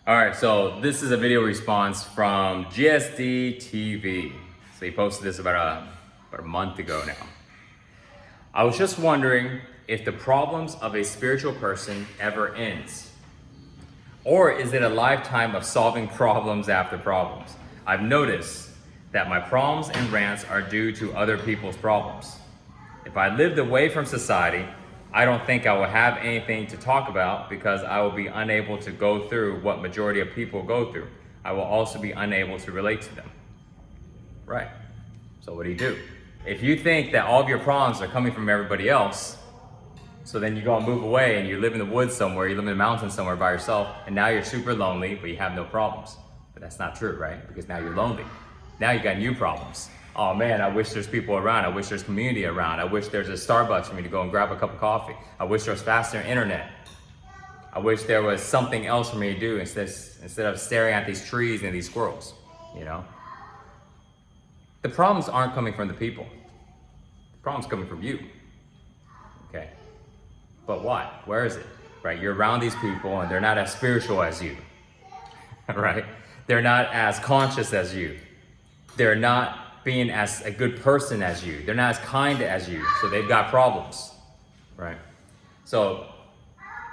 All right, so this is a video response from GSD TV. So he posted this about a month ago now. I was just wondering if the problems of a spiritual person ever ends, or is it a lifetime of solving problems after problems? I've noticed that my problems and rants are due to other people's problems. If I lived away from society, I don't think I will have anything to talk about because I will be unable to go through what majority of people go through. I will also be unable to relate to them. Right. So what do you do? If you think that all of your problems are coming from everybody else, so then you go and move away and you live in the woods somewhere, you live in the mountains somewhere by yourself, and now you're super lonely, but you have no problems. But that's not true, right? Because now you're lonely. Now you got new problems. Oh man, I wish there's people around. I wish there's community around. I wish there's a Starbucks for me to go and grab a cup of coffee. I wish there was faster internet. I wish there was something else for me to do instead of staring at these trees and these squirrels, you know? The problems aren't coming from the people. The problem's coming from you, okay? But why? Where is it, right? You're around these people and they're not as spiritual as you, right? They're not as conscious as you. They're not being as a good person as you. They're not as kind as you, so they've got problems, right? So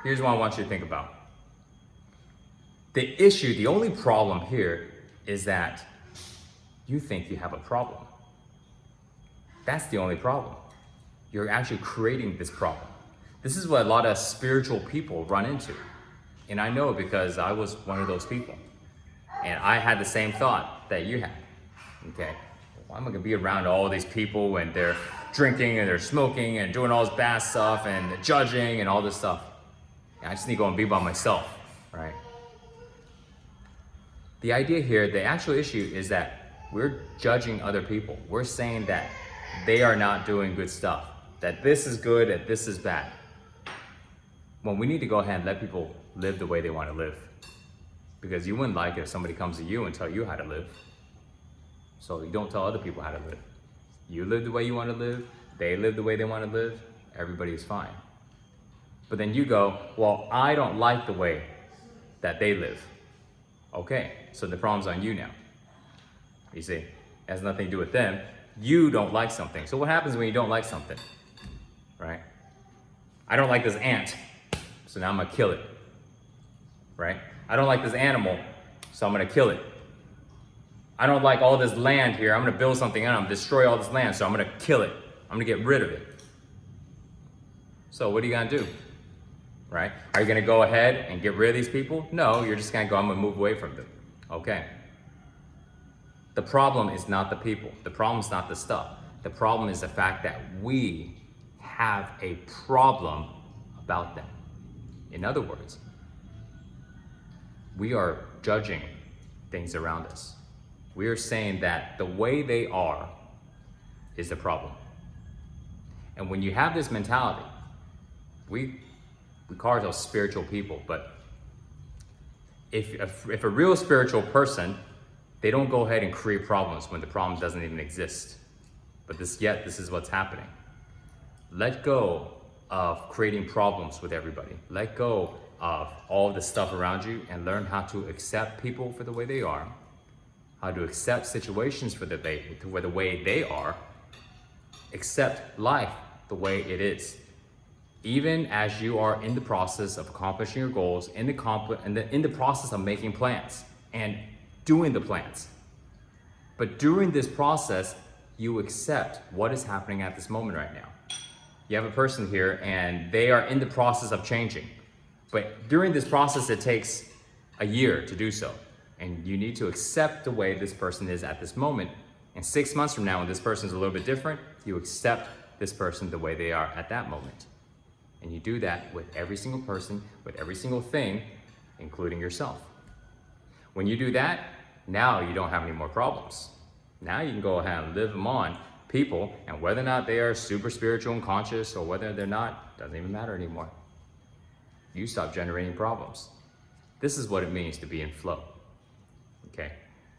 here's what I want you to think about. The issue, the only problem here is that you think you have a problem. That's the only problem. You're actually creating this problem. This is what a lot of spiritual people run into. And I know because I was one of those people. And I had the same thought that you had, okay? Well, I'm gonna be around all these people and they're drinking and they're smoking and doing all this bad stuff and judging and all this stuff. And I just need to go and be by myself, right? The idea here, the actual issue is that we're judging other people. We're saying that they are not doing good stuff, that this is good and this is bad. Well, we need to go ahead and let people live the way they want to live. Because you wouldn't like it if somebody comes to you and tell you how to live. So you don't tell other people how to live. You live the way you want to live, they live the way they want to live, everybody is fine. But then you go, well, I don't like the way that they live. Okay, so the problem's on you now. You see, it has nothing to do with them. You don't like something. So what happens when you don't like something, right? I don't like this ant, so now I'm gonna kill it, right? I don't like this animal, so I'm gonna kill it. I don't like all this land here. I'm gonna build something and I'm gonna destroy all this land, so I'm gonna kill it. I'm gonna get rid of it. So what are you gonna do, right? Are you gonna go ahead and get rid of these people? No, you're just gonna go, I'm gonna move away from them, okay? The problem is not the people. The problem is not the stuff. The problem is the fact that we have a problem about them. In other words, we are judging things around us. We are saying that the way they are is the problem. And when you have this mentality, we call ourselves spiritual people, but if a real spiritual person, they don't go ahead and create problems when the problem doesn't even exist. But this is what's happening. Let go of creating problems with everybody. Let go of all the stuff around you and learn how to accept people for the way they are, how to accept situations for the way they are, accept life the way it is. Even as you are in the process of accomplishing your goals, in the process of making plans and doing the plans. But during this process, you accept what is happening at this moment right now. You have a person here and they are in the process of changing. But during this process, it takes a year to do so. And you need to accept the way this person is at this moment. And 6 months from now, when this person is a little bit different, you accept this person the way they are at that moment. And you do that with every single person, with every single thing, including yourself. When you do that, now you don't have any more problems. Now you can go ahead and live among people, and whether or not they are super spiritual and conscious or whether they're not, doesn't even matter anymore. You stop generating problems. This is what it means to be in flow. Okay,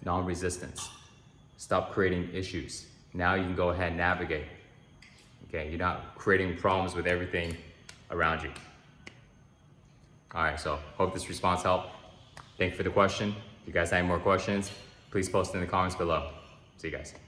non-resistance. Stop creating issues. Now you can go ahead and navigate. Okay, you're not creating problems with everything around you. All right, so hope this response helped. Thank you for the question. If you guys have any more questions, please post in the comments below. See you guys.